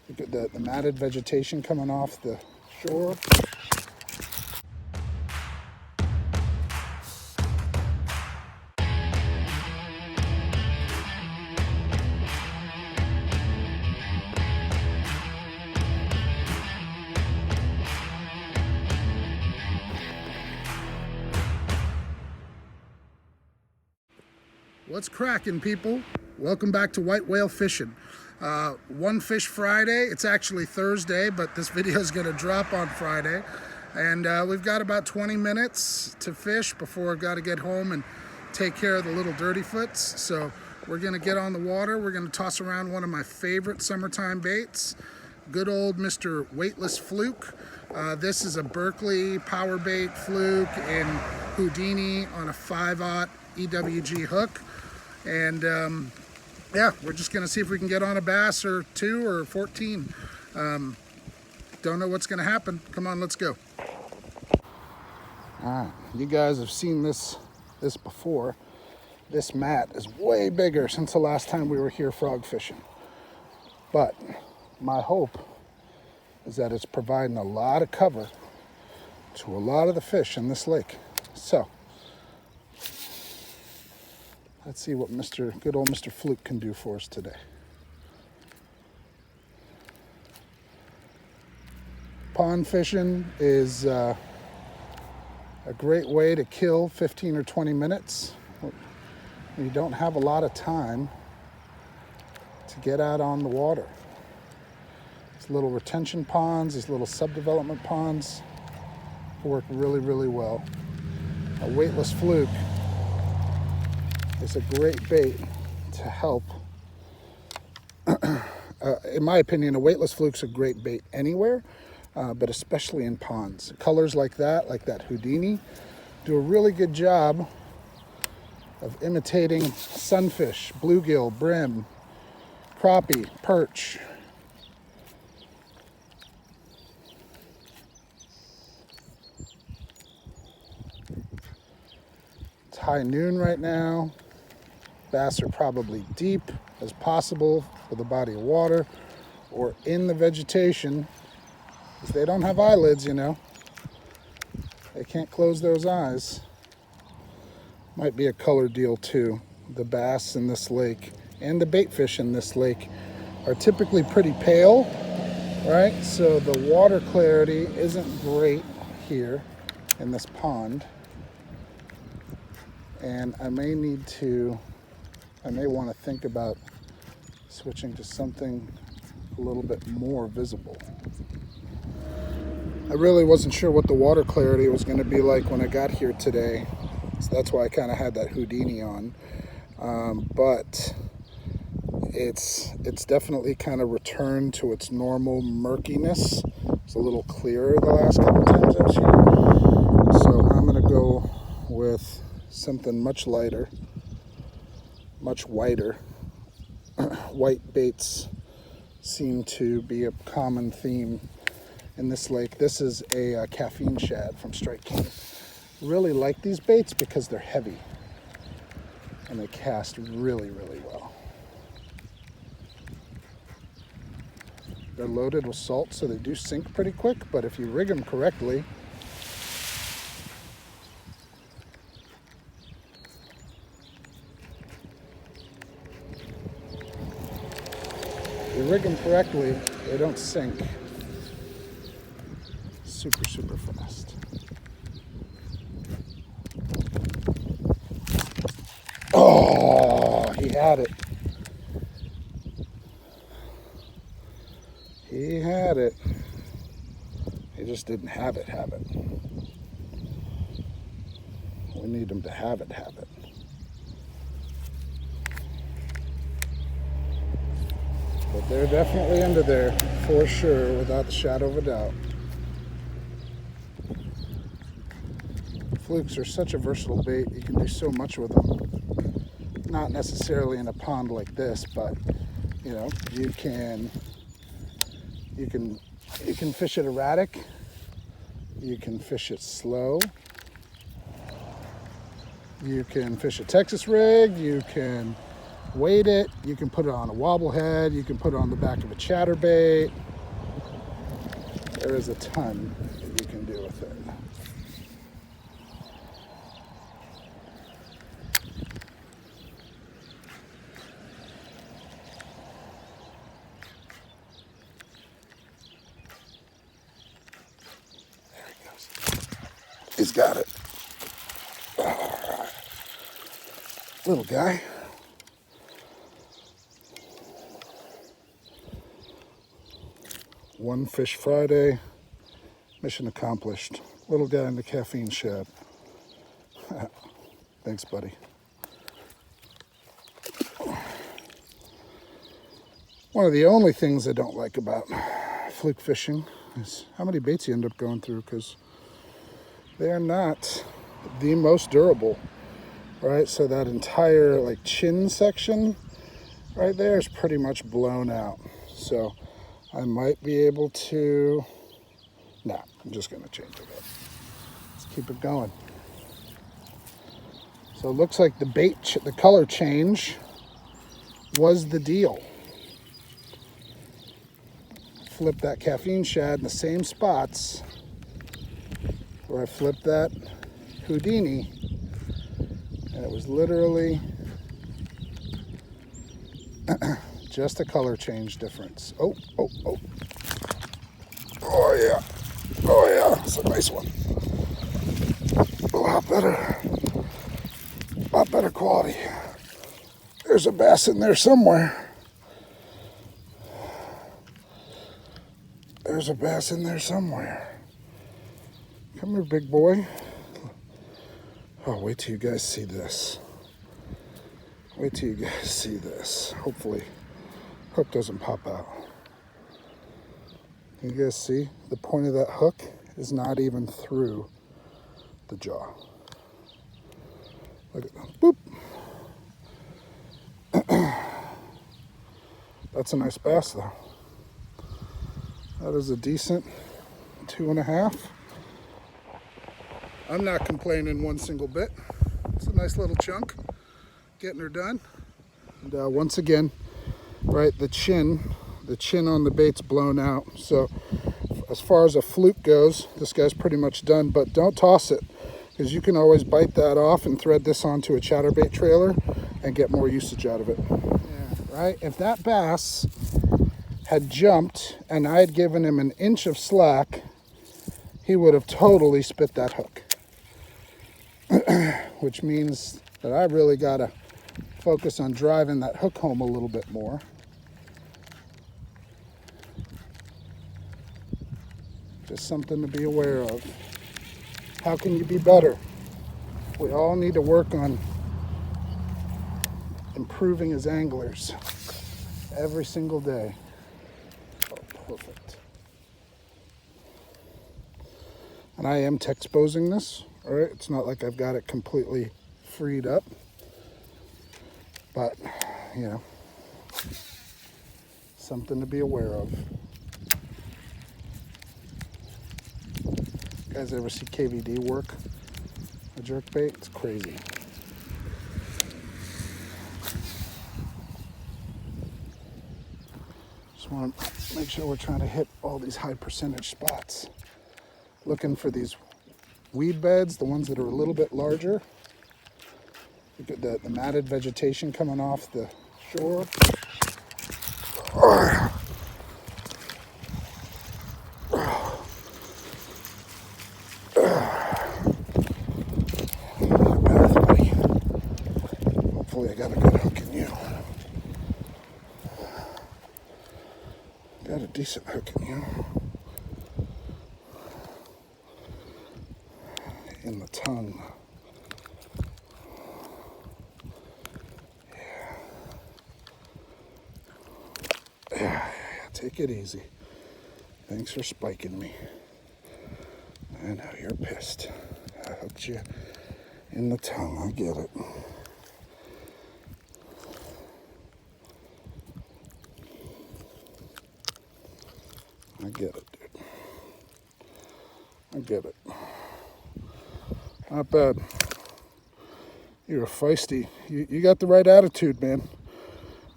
The matted vegetation coming off the shore. What's cracking, people? Welcome back to white whale fishing. One Fish Friday. It's actually Thursday, but this video is going to drop on Friday. And we've got about 20 minutes to fish before I've got to get home and take care of the little dirty foots. So we're going to get on the water. We're going to toss around one of my favorite summertime baits, good old Mr. Weightless Fluke. This is a Berkley power bait fluke in Houdini on a 5/0 EWG hook. And yeah, we're just gonna see if we can get on a bass or 2 or 14. Don't know what's gonna happen. Come on, let's go. All right, you guys have seen this before. This mat is way bigger since the last time we were here frog fishing. But my hope is that it's providing a lot of cover to a lot of the fish in this lake. So let's see what good old Mr. Fluke can do for us today. Pond fishing is a great way to kill 15 or 20 minutes. You don't have a lot of time to get out on the water. These little retention ponds, these little subdevelopment ponds work really, really well. A weightless fluke is a great bait to help. In my opinion, a weightless fluke's a great bait anywhere, but especially in ponds. Colors like that Houdini, do a really good job of imitating sunfish, bluegill, brim, crappie, perch. It's high noon right now. Bass are probably deep as possible for the body of water or in the vegetation, because they don't have eyelids, you know. They can't close those eyes. Might be a color deal too. The bass in this lake and the bait fish in this lake are typically pretty pale, right? So the water clarity isn't great here in this pond. And I may want to think about switching to something a little bit more visible. I really wasn't sure what the water clarity was going to be like when I got here today, so that's why I kind of had that Houdini on. But it's definitely kind of returned to its normal murkiness. It's a little clearer the last couple times I was here. So I'm going to go with something much lighter, much whiter. White baits seem to be a common theme in this lake. This is a Caffeine shad from Strike King. Really like these baits because they're heavy and they cast really, really well. They're loaded with salt, so they do sink pretty quick, but if you rig them correctly, they don't sink super, super fast. Oh, he had it. He had it. He just didn't have it. We need him to have it. But they're definitely under there, for sure, without the shadow of a doubt. Flukes are such a versatile bait. You can do so much with them. Not necessarily in a pond like this, but you know, you can fish it erratic. You can fish it slow. You can fish a Texas rig. You can weight it. You can put it on a wobble head. You can put it on the back of a chatterbait. There is a ton that you can do with it. There he goes. He's got it. All right. Little guy. One fish Friday, mission accomplished. Little guy in the caffeine shad. Thanks, buddy. One of the only things I don't like about fluke fishing is how many baits you end up going through, because they are not the most durable, right? So that entire like chin section right there is pretty much blown out. So I might be able to, no, I'm just gonna change it up. Let's keep it going. So it looks like the bait, the color change was the deal. Flip that caffeine shad in the same spots where I flipped that Houdini, and it was literally just a color change difference. Oh, oh, oh. Oh yeah. Oh yeah, it's a nice one. A lot better quality. There's a bass in there somewhere. There's a bass in there somewhere. Come here, big boy. Oh, wait till you guys see this. Wait till you guys see this. Hopefully, hook doesn't pop out. You guys see? The point of that hook is not even through the jaw. Look at that. Boop. That's a nice bass, though. That is a decent 2.5. I'm not complaining one single bit. It's a nice little chunk. Getting her done. And once again, right, the chin on the bait's blown out. So as far as a fluke goes, this guy's pretty much done, but don't toss it, because you can always bite that off and thread this onto a chatterbait trailer and get more usage out of it. Yeah, right? If that bass had jumped and I had given him an inch of slack, he would have totally spit that hook. Which means that I really gotta focus on driving that hook home a little bit more. Just something to be aware of. How can you be better? We all need to work on improving as anglers every single day. Oh, perfect. And I am texposing this, all right? It's not like I've got it completely freed up, but, you know, something to be aware of. You guys ever see KVD work a jerkbait? It's crazy. Just want to make sure we're trying to hit all these high percentage spots. Looking for these weed beds, the ones that are a little bit larger. Look at the matted vegetation coming off the shore. Hopefully I got a good hook in you. Got a decent hook in you. In the tongue. Yeah, take it easy. Thanks for spiking me. I know you're pissed. I hooked you in the tongue. I get it. I get it, dude. I get it. Not bad. You're a feisty. You got the right attitude, man.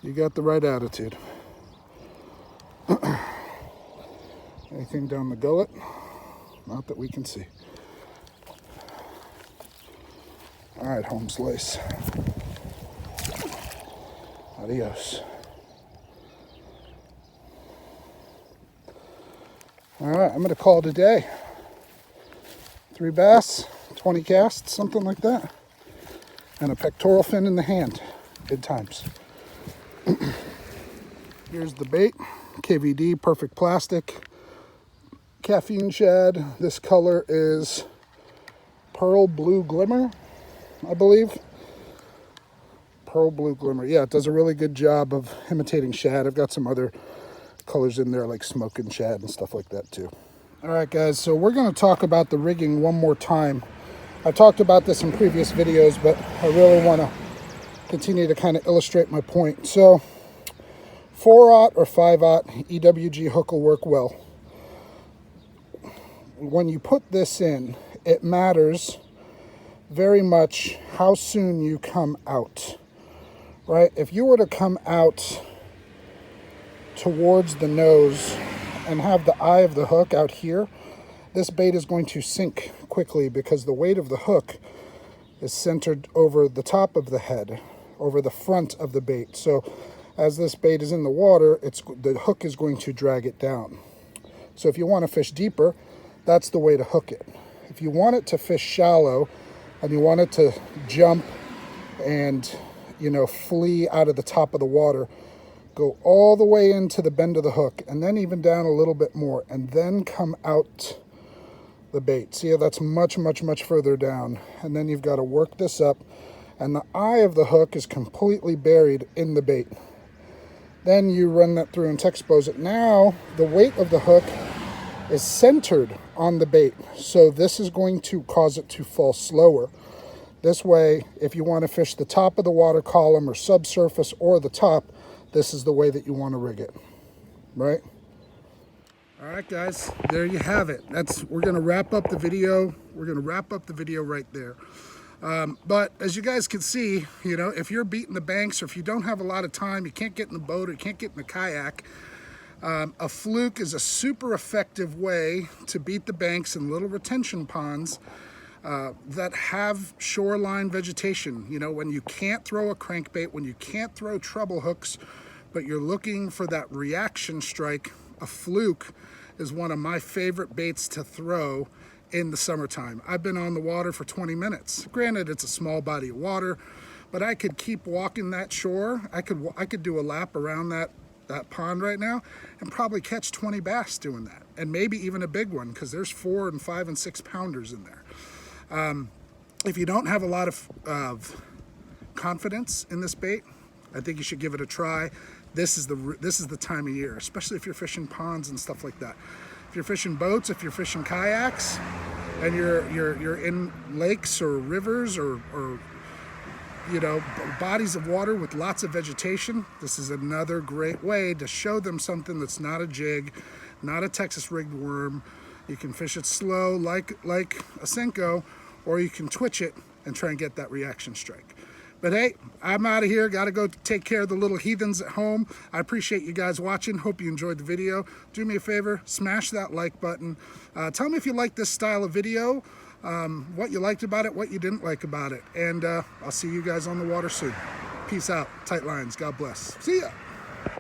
You got the right attitude. Anything down the gullet? Not that we can see. All right, home slice. Adios. All right, I'm gonna call it a day. 3 bass, 20 casts, something like that. And a pectoral fin in the hand. Good times. Here's the bait. KVD, perfect plastic. Caffeine shad. This color is pearl blue glimmer, I believe. Pearl blue glimmer. Yeah, it does a really good job of imitating shad. I've got some other colors in there like Smokin shad and stuff like that too. All right, guys, so we're going to talk about the rigging one more time. I talked about this in previous videos, but I really want to continue to kind of illustrate my point. So 4/0 or 5/0 EWG hook will work well. When you put this in, it matters very much how soon you come out, right? If you were to come out towards the nose and have the eye of the hook out here, this bait is going to sink quickly because the weight of the hook is centered over the top of the head, over the front of the bait. So as this bait is in the water, the hook is going to drag it down. So if you want to fish deeper, that's the way to hook it. If you want it to fish shallow and you want it to jump and, you know, flee out of the top of the water, go all the way into the bend of the hook and then even down a little bit more and then come out the bait. See, that's much, much, much further down. And then you've got to work this up and the eye of the hook is completely buried in the bait. Then you run that through and expose it. Now the weight of the hook is centered on the bait. So this is going to cause it to fall slower. This way, if you want to fish the top of the water column or subsurface or the top, this is the way that you want to rig it, right? All right, guys, there you have it. We're going to wrap up the video. We're going to wrap up the video right there. But as you guys can see, you know, if you're beating the banks or if you don't have a lot of time, you can't get in the boat or you can't get in the kayak, a fluke is a super effective way to beat the banks in little retention ponds that have shoreline vegetation. You know, when you can't throw a crankbait, when you can't throw treble hooks, but you're looking for that reaction strike, a fluke is one of my favorite baits to throw in the summertime. I've been on the water for 20 minutes. Granted, it's a small body of water, but I could keep walking that shore. I could do a lap around that pond right now and probably catch 20 bass doing that, and maybe even a big one because there's 4 and 5 and 6 pounders in there. If you don't have a lot of confidence in this bait, I think you should give it a try. This is the time of year, especially if you're fishing ponds and stuff like that. If you're fishing boats, if you're fishing kayaks, and you're in lakes or rivers or you know, bodies of water with lots of vegetation, this is another great way to show them something that's not a jig, not a Texas rigged worm. You can fish it slow like a Senko, or you can twitch it and try and get that reaction strike. But hey, I'm out of here. Got to go take care of the little heathens at home. I appreciate you guys watching. Hope you enjoyed the video. Do me a favor, smash that like button. Tell me if you like this style of video, what you liked about it, what you didn't like about it. And I'll see you guys on the water soon. Peace out. Tight lines. God bless. See ya.